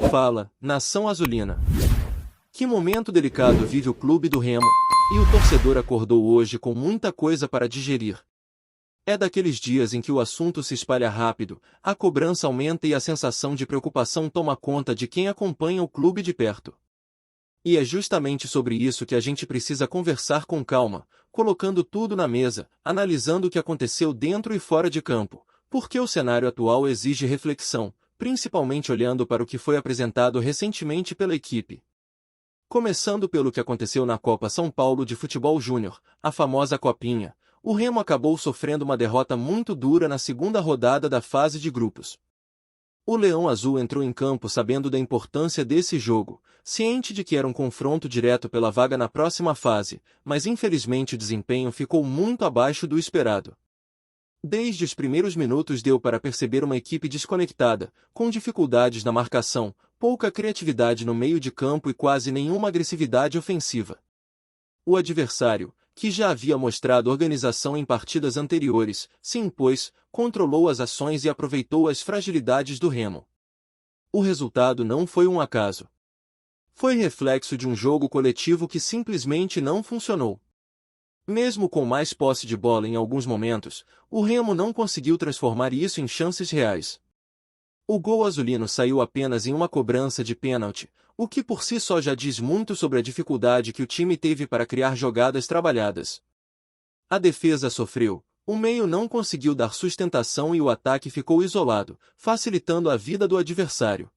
Fala, nação azulina. Que momento delicado vive o clube do Remo, e o torcedor acordou hoje com muita coisa para digerir. É daqueles dias em que o assunto se espalha rápido, a cobrança aumenta e a sensação de preocupação toma conta de quem acompanha o clube de perto. E é justamente sobre isso que a gente precisa conversar com calma, colocando tudo na mesa, analisando o que aconteceu dentro e fora de campo, porque o cenário atual exige reflexão, principalmente olhando para o que foi apresentado recentemente pela equipe. Começando pelo que aconteceu na Copa São Paulo de Futebol Júnior, a famosa Copinha, o Remo acabou sofrendo uma derrota muito dura na segunda rodada da fase de grupos. O Leão Azul entrou em campo sabendo da importância desse jogo, ciente de que era um confronto direto pela vaga na próxima fase, mas infelizmente o desempenho ficou muito abaixo do esperado. Desde os primeiros minutos deu para perceber uma equipe desconectada, com dificuldades na marcação, pouca criatividade no meio de campo e quase nenhuma agressividade ofensiva. O adversário, que já havia mostrado organização em partidas anteriores, se impôs, controlou as ações e aproveitou as fragilidades do Remo. O resultado não foi um acaso. Foi reflexo de um jogo coletivo que simplesmente não funcionou. Mesmo com mais posse de bola em alguns momentos, o Remo não conseguiu transformar isso em chances reais. O gol azulino saiu apenas em uma cobrança de pênalti, o que por si só já diz muito sobre a dificuldade que o time teve para criar jogadas trabalhadas. A defesa sofreu, o meio não conseguiu dar sustentação e o ataque ficou isolado, facilitando a vida do adversário.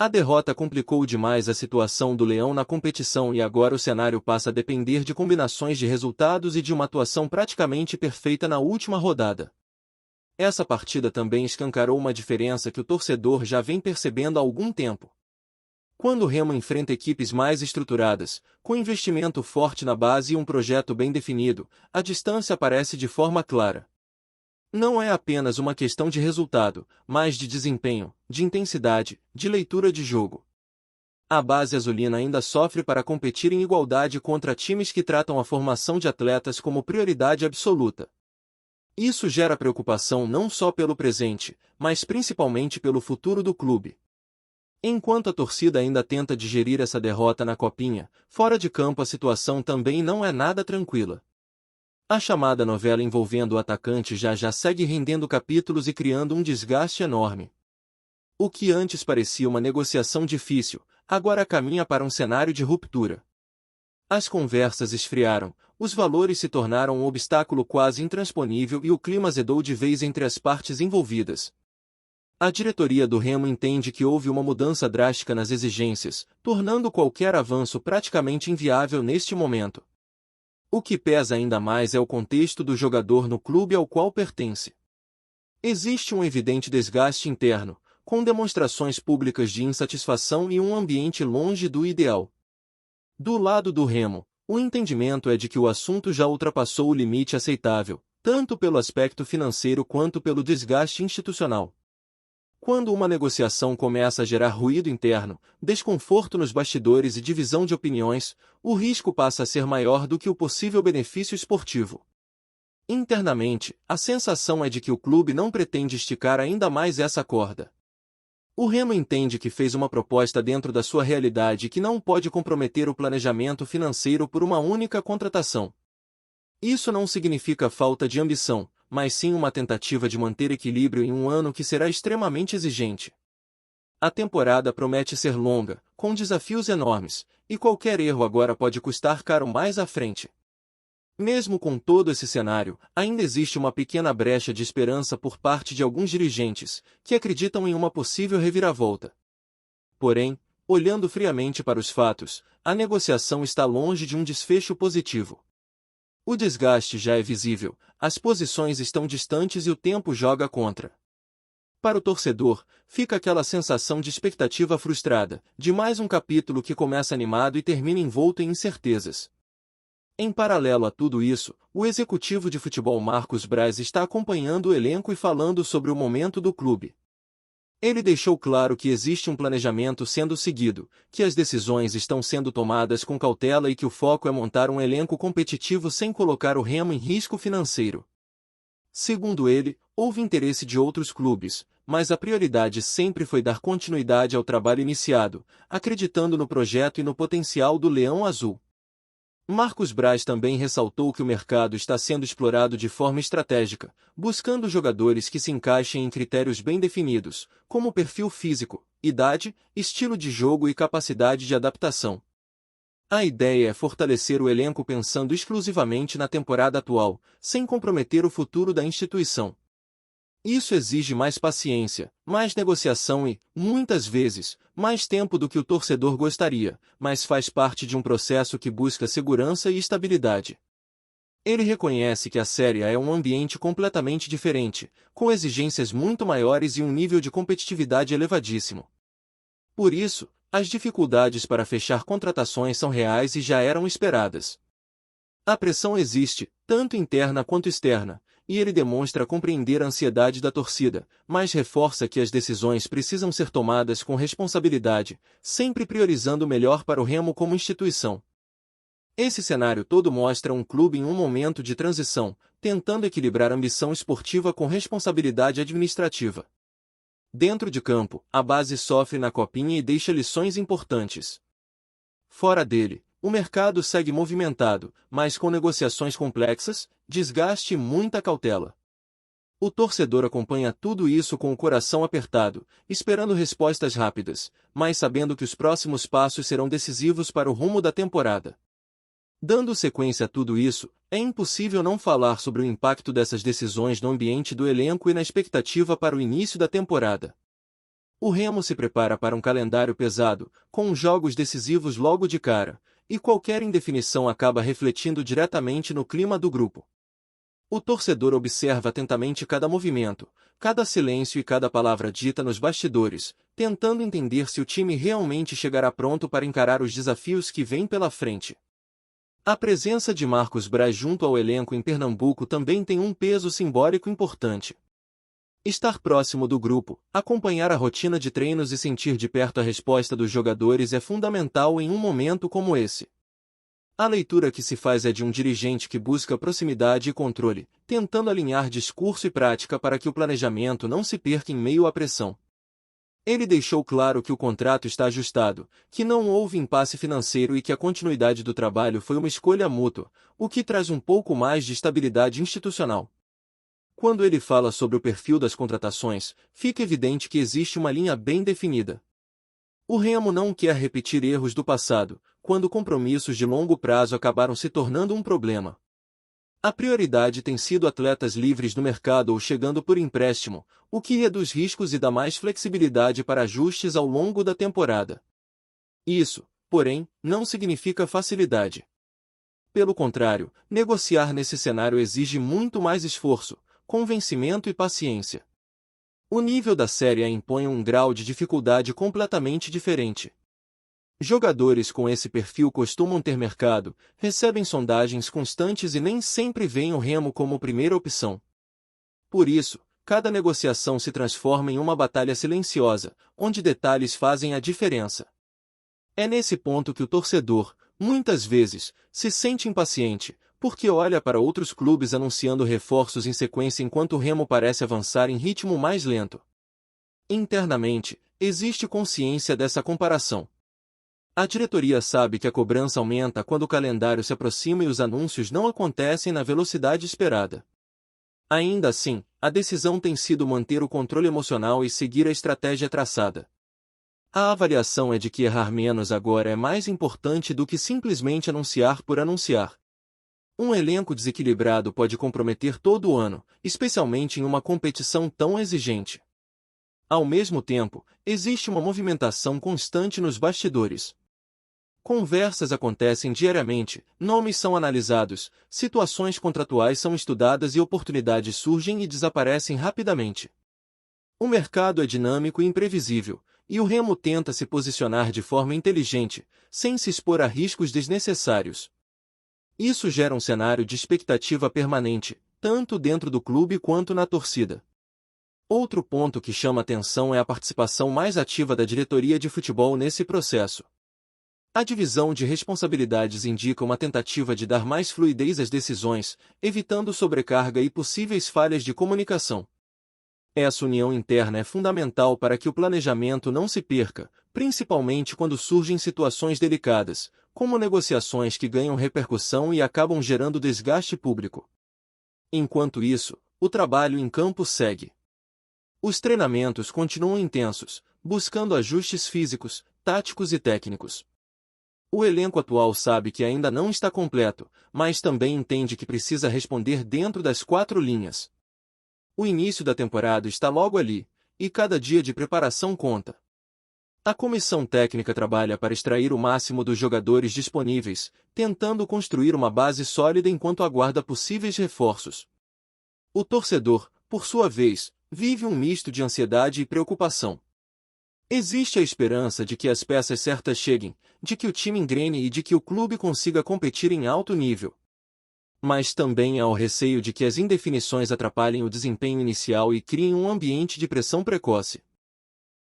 A derrota complicou demais a situação do Leão na competição e agora o cenário passa a depender de combinações de resultados e de uma atuação praticamente perfeita na última rodada. Essa partida também escancarou uma diferença que o torcedor já vem percebendo há algum tempo. Quando o Remo enfrenta equipes mais estruturadas, com investimento forte na base e um projeto bem definido, a distância aparece de forma clara. Não é apenas uma questão de resultado, mas de desempenho, de intensidade, de leitura de jogo. A base azulina ainda sofre para competir em igualdade contra times que tratam a formação de atletas como prioridade absoluta. Isso gera preocupação não só pelo presente, mas principalmente pelo futuro do clube. Enquanto a torcida ainda tenta digerir essa derrota na Copinha, fora de campo a situação também não é nada tranquila. A chamada novela envolvendo o atacante já segue rendendo capítulos e criando um desgaste enorme. O que antes parecia uma negociação difícil, agora caminha para um cenário de ruptura. As conversas esfriaram, os valores se tornaram um obstáculo quase intransponível e o clima azedou de vez entre as partes envolvidas. A diretoria do Remo entende que houve uma mudança drástica nas exigências, tornando qualquer avanço praticamente inviável neste momento. O que pesa ainda mais é o contexto do jogador no clube ao qual pertence. Existe um evidente desgaste interno, com demonstrações públicas de insatisfação e um ambiente longe do ideal. Do lado do Remo, o entendimento é de que o assunto já ultrapassou o limite aceitável, tanto pelo aspecto financeiro quanto pelo desgaste institucional. Quando uma negociação começa a gerar ruído interno, desconforto nos bastidores e divisão de opiniões, o risco passa a ser maior do que o possível benefício esportivo. Internamente, a sensação é de que o clube não pretende esticar ainda mais essa corda. O Remo entende que fez uma proposta dentro da sua realidade e que não pode comprometer o planejamento financeiro por uma única contratação. Isso não significa falta de ambição, mas sim uma tentativa de manter equilíbrio em um ano que será extremamente exigente. A temporada promete ser longa, com desafios enormes, e qualquer erro agora pode custar caro mais à frente. Mesmo com todo esse cenário, ainda existe uma pequena brecha de esperança por parte de alguns dirigentes, que acreditam em uma possível reviravolta. Porém, olhando friamente para os fatos, a negociação está longe de um desfecho positivo. O desgaste já é visível, as posições estão distantes e o tempo joga contra. Para o torcedor, fica aquela sensação de expectativa frustrada, de mais um capítulo que começa animado e termina envolto em incertezas. Em paralelo a tudo isso, o executivo de futebol Marcos Braz está acompanhando o elenco e falando sobre o momento do clube. Ele deixou claro que existe um planejamento sendo seguido, que as decisões estão sendo tomadas com cautela e que o foco é montar um elenco competitivo sem colocar o Remo em risco financeiro. Segundo ele, houve interesse de outros clubes, mas a prioridade sempre foi dar continuidade ao trabalho iniciado, acreditando no projeto e no potencial do Leão Azul. Marcos Braz também ressaltou que o mercado está sendo explorado de forma estratégica, buscando jogadores que se encaixem em critérios bem definidos, como perfil físico, idade, estilo de jogo e capacidade de adaptação. A ideia é fortalecer o elenco pensando exclusivamente na temporada atual, sem comprometer o futuro da instituição. Isso exige mais paciência, mais negociação e, muitas vezes, mais tempo do que o torcedor gostaria, mas faz parte de um processo que busca segurança e estabilidade. Ele reconhece que a Série A é um ambiente completamente diferente, com exigências muito maiores e um nível de competitividade elevadíssimo. Por isso, as dificuldades para fechar contratações são reais e já eram esperadas. A pressão existe, tanto interna quanto externa, e ele demonstra compreender a ansiedade da torcida, mas reforça que as decisões precisam ser tomadas com responsabilidade, sempre priorizando o melhor para o Remo como instituição. Esse cenário todo mostra um clube em um momento de transição, tentando equilibrar ambição esportiva com responsabilidade administrativa. Dentro de campo, a base sofre na copinha e deixa lições importantes. Fora dele, o mercado segue movimentado, mas com negociações complexas, desgaste e muita cautela. O torcedor acompanha tudo isso com o coração apertado, esperando respostas rápidas, mas sabendo que os próximos passos serão decisivos para o rumo da temporada. Dando sequência a tudo isso, é impossível não falar sobre o impacto dessas decisões no ambiente do elenco e na expectativa para o início da temporada. O Remo se prepara para um calendário pesado, com jogos decisivos logo de cara, e qualquer indefinição acaba refletindo diretamente no clima do grupo. O torcedor observa atentamente cada movimento, cada silêncio e cada palavra dita nos bastidores, tentando entender se o time realmente chegará pronto para encarar os desafios que vêm pela frente. A presença de Marcos Braz junto ao elenco em Pernambuco também tem um peso simbólico importante. Estar próximo do grupo, acompanhar a rotina de treinos e sentir de perto a resposta dos jogadores é fundamental em um momento como esse. A leitura que se faz é de um dirigente que busca proximidade e controle, tentando alinhar discurso e prática para que o planejamento não se perca em meio à pressão. Ele deixou claro que o contrato está ajustado, que não houve impasse financeiro e que a continuidade do trabalho foi uma escolha mútua, o que traz um pouco mais de estabilidade institucional. Quando ele fala sobre o perfil das contratações, fica evidente que existe uma linha bem definida. O Remo não quer repetir erros do passado, quando compromissos de longo prazo acabaram se tornando um problema. A prioridade tem sido atletas livres no mercado ou chegando por empréstimo, o que reduz riscos e dá mais flexibilidade para ajustes ao longo da temporada. Isso, porém, não significa facilidade. Pelo contrário, negociar nesse cenário exige muito mais esforço, convencimento e paciência. O nível da Série A impõe um grau de dificuldade completamente diferente. Jogadores com esse perfil costumam ter mercado, recebem sondagens constantes e nem sempre veem o Remo como primeira opção. Por isso, cada negociação se transforma em uma batalha silenciosa, onde detalhes fazem a diferença. É nesse ponto que o torcedor, muitas vezes, se sente impaciente, porque olha para outros clubes anunciando reforços em sequência enquanto o Remo parece avançar em ritmo mais lento. Internamente, existe consciência dessa comparação. A diretoria sabe que a cobrança aumenta quando o calendário se aproxima e os anúncios não acontecem na velocidade esperada. Ainda assim, a decisão tem sido manter o controle emocional e seguir a estratégia traçada. A avaliação é de que errar menos agora é mais importante do que simplesmente anunciar por anunciar. Um elenco desequilibrado pode comprometer todo o ano, especialmente em uma competição tão exigente. Ao mesmo tempo, existe uma movimentação constante nos bastidores. Conversas acontecem diariamente, nomes são analisados, situações contratuais são estudadas e oportunidades surgem e desaparecem rapidamente. O mercado é dinâmico e imprevisível, e o Remo tenta se posicionar de forma inteligente, sem se expor a riscos desnecessários. Isso gera um cenário de expectativa permanente, tanto dentro do clube quanto na torcida. Outro ponto que chama atenção é a participação mais ativa da diretoria de futebol nesse processo. A divisão de responsabilidades indica uma tentativa de dar mais fluidez às decisões, evitando sobrecarga e possíveis falhas de comunicação. Essa união interna é fundamental para que o planejamento não se perca, principalmente quando surgem situações delicadas, como negociações que ganham repercussão e acabam gerando desgaste público. Enquanto isso, o trabalho em campo segue. Os treinamentos continuam intensos, buscando ajustes físicos, táticos e técnicos. O elenco atual sabe que ainda não está completo, mas também entende que precisa responder dentro das 4 linhas. O início da temporada está logo ali, e cada dia de preparação conta. A comissão técnica trabalha para extrair o máximo dos jogadores disponíveis, tentando construir uma base sólida enquanto aguarda possíveis reforços. O torcedor, por sua vez, vive um misto de ansiedade e preocupação. Existe a esperança de que as peças certas cheguem, de que o time engrene e de que o clube consiga competir em alto nível. Mas também há o receio de que as indefinições atrapalhem o desempenho inicial e criem um ambiente de pressão precoce.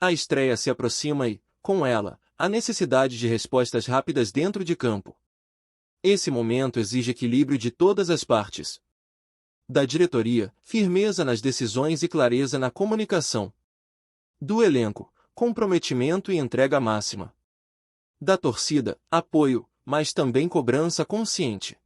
A estreia se aproxima e, com ela, a necessidade de respostas rápidas dentro de campo. Esse momento exige equilíbrio de todas as partes. Da diretoria, firmeza nas decisões e clareza na comunicação. Do elenco, comprometimento e entrega máxima. Da torcida, apoio, mas também cobrança consciente.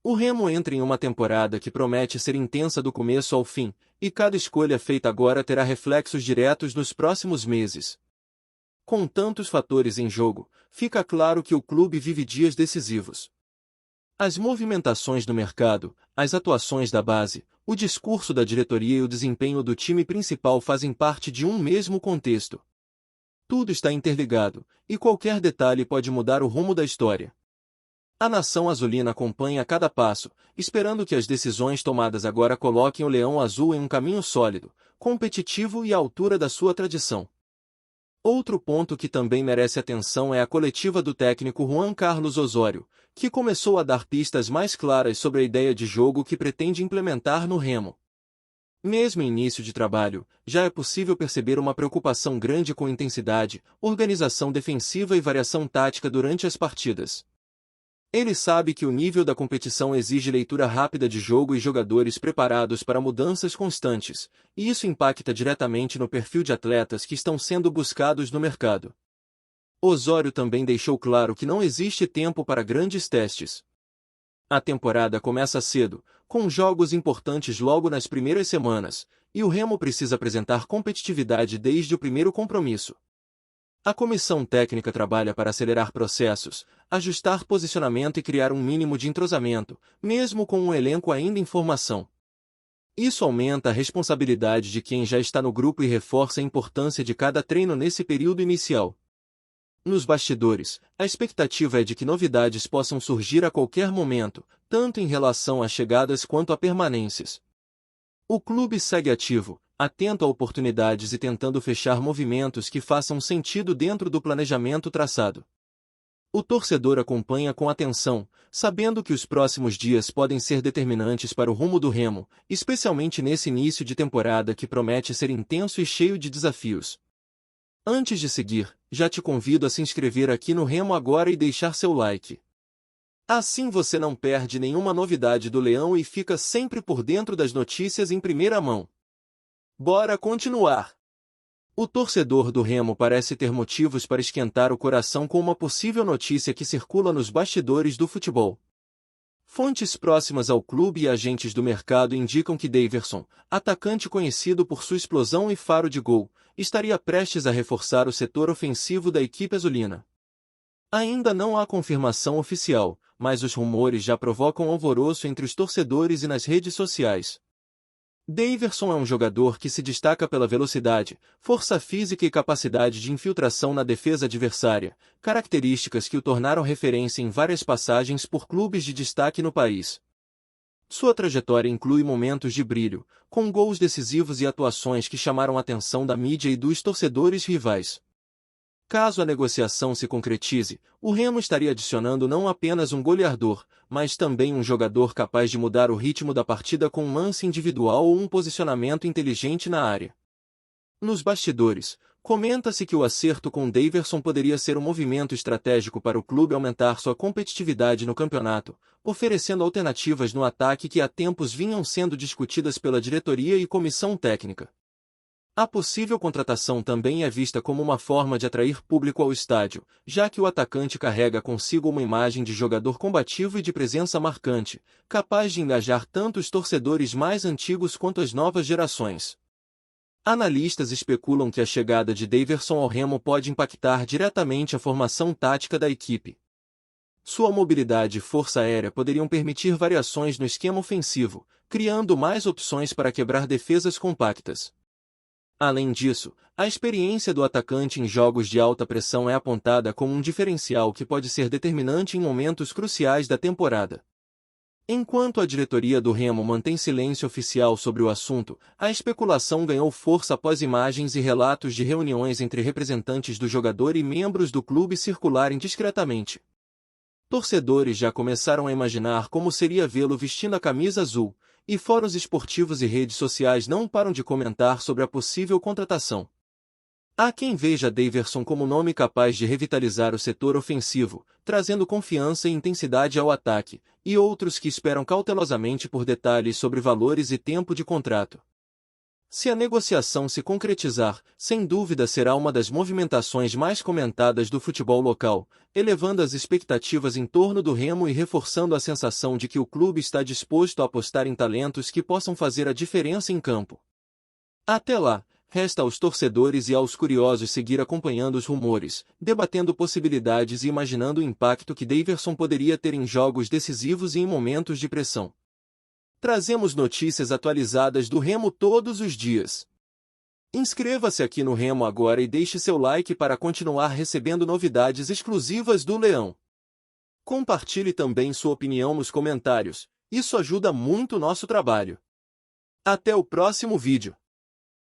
O Remo entra em uma temporada que promete ser intensa do começo ao fim, e cada escolha feita agora terá reflexos diretos nos próximos meses. Com tantos fatores em jogo, fica claro que o clube vive dias decisivos. As movimentações do mercado, as atuações da base, o discurso da diretoria e o desempenho do time principal fazem parte de um mesmo contexto. Tudo está interligado, e qualquer detalhe pode mudar o rumo da história. A nação azulina acompanha cada passo, esperando que as decisões tomadas agora coloquem o Leão Azul em um caminho sólido, competitivo e à altura da sua tradição. Outro ponto que também merece atenção é a coletiva do técnico Juan Carlos Osório, que começou a dar pistas mais claras sobre a ideia de jogo que pretende implementar no Remo. Mesmo em início de trabalho, já é possível perceber uma preocupação grande com intensidade, organização defensiva e variação tática durante as partidas. Ele sabe que o nível da competição exige leitura rápida de jogo e jogadores preparados para mudanças constantes, e isso impacta diretamente no perfil de atletas que estão sendo buscados no mercado. Osório também deixou claro que não existe tempo para grandes testes. A temporada começa cedo, com jogos importantes logo nas primeiras semanas, e o Remo precisa apresentar competitividade desde o primeiro compromisso. A comissão técnica trabalha para acelerar processos, ajustar posicionamento e criar um mínimo de entrosamento, mesmo com um elenco ainda em formação. Isso aumenta a responsabilidade de quem já está no grupo e reforça a importância de cada treino nesse período inicial. Nos bastidores, a expectativa é de que novidades possam surgir a qualquer momento, tanto em relação a chegadas quanto a permanências. O clube segue ativo, atento a oportunidades e tentando fechar movimentos que façam sentido dentro do planejamento traçado. O torcedor acompanha com atenção, sabendo que os próximos dias podem ser determinantes para o rumo do Remo, especialmente nesse início de temporada que promete ser intenso e cheio de desafios. Antes de seguir, já te convido a se inscrever aqui no Remo agora e deixar seu like. Assim você não perde nenhuma novidade do Leão e fica sempre por dentro das notícias em primeira mão. Bora continuar! O torcedor do Remo parece ter motivos para esquentar o coração com uma possível notícia que circula nos bastidores do futebol. Fontes próximas ao clube e agentes do mercado indicam que Daverson, atacante conhecido por sua explosão e faro de gol, estaria prestes a reforçar o setor ofensivo da equipe azulina. Ainda não há confirmação oficial, mas os rumores já provocam alvoroço entre os torcedores e nas redes sociais. Daverson é um jogador que se destaca pela velocidade, força física e capacidade de infiltração na defesa adversária, características que o tornaram referência em várias passagens por clubes de destaque no país. Sua trajetória inclui momentos de brilho, com gols decisivos e atuações que chamaram a atenção da mídia e dos torcedores rivais. Caso a negociação se concretize, o Remo estaria adicionando não apenas um goleador, mas também um jogador capaz de mudar o ritmo da partida com um lance individual ou um posicionamento inteligente na área. Nos bastidores, Comenta-se que o acerto com Daverson poderia ser um movimento estratégico para o clube aumentar sua competitividade no campeonato, oferecendo alternativas no ataque que há tempos vinham sendo discutidas pela diretoria e comissão técnica. A possível contratação também é vista como uma forma de atrair público ao estádio, já que o atacante carrega consigo uma imagem de jogador combativo e de presença marcante, capaz de engajar tanto os torcedores mais antigos quanto as novas gerações. Analistas especulam que a chegada de Daverson ao Remo pode impactar diretamente a formação tática da equipe. Sua mobilidade e força aérea poderiam permitir variações no esquema ofensivo, criando mais opções para quebrar defesas compactas. Além disso, a experiência do atacante em jogos de alta pressão é apontada como um diferencial que pode ser determinante em momentos cruciais da temporada. Enquanto a diretoria do Remo mantém silêncio oficial sobre o assunto, a especulação ganhou força após imagens e relatos de reuniões entre representantes do jogador e membros do clube circularem discretamente. Torcedores já começaram a imaginar como seria vê-lo vestindo a camisa azul, e fóruns esportivos e redes sociais não param de comentar sobre a possível contratação. Há quem veja Daverson como nome capaz de revitalizar o setor ofensivo, trazendo confiança e intensidade ao ataque, e outros que esperam cautelosamente por detalhes sobre valores e tempo de contrato. Se a negociação se concretizar, sem dúvida será uma das movimentações mais comentadas do futebol local, elevando as expectativas em torno do Remo e reforçando a sensação de que o clube está disposto a apostar em talentos que possam fazer a diferença em campo. Até lá, resta aos torcedores e aos curiosos seguir acompanhando os rumores, debatendo possibilidades e imaginando o impacto que Daverson poderia ter em jogos decisivos e em momentos de pressão. Trazemos notícias atualizadas do Remo todos os dias. Inscreva-se aqui no Remo agora e deixe seu like para continuar recebendo novidades exclusivas do Leão. Compartilhe também sua opinião nos comentários, isso ajuda muito o nosso trabalho. Até o próximo vídeo.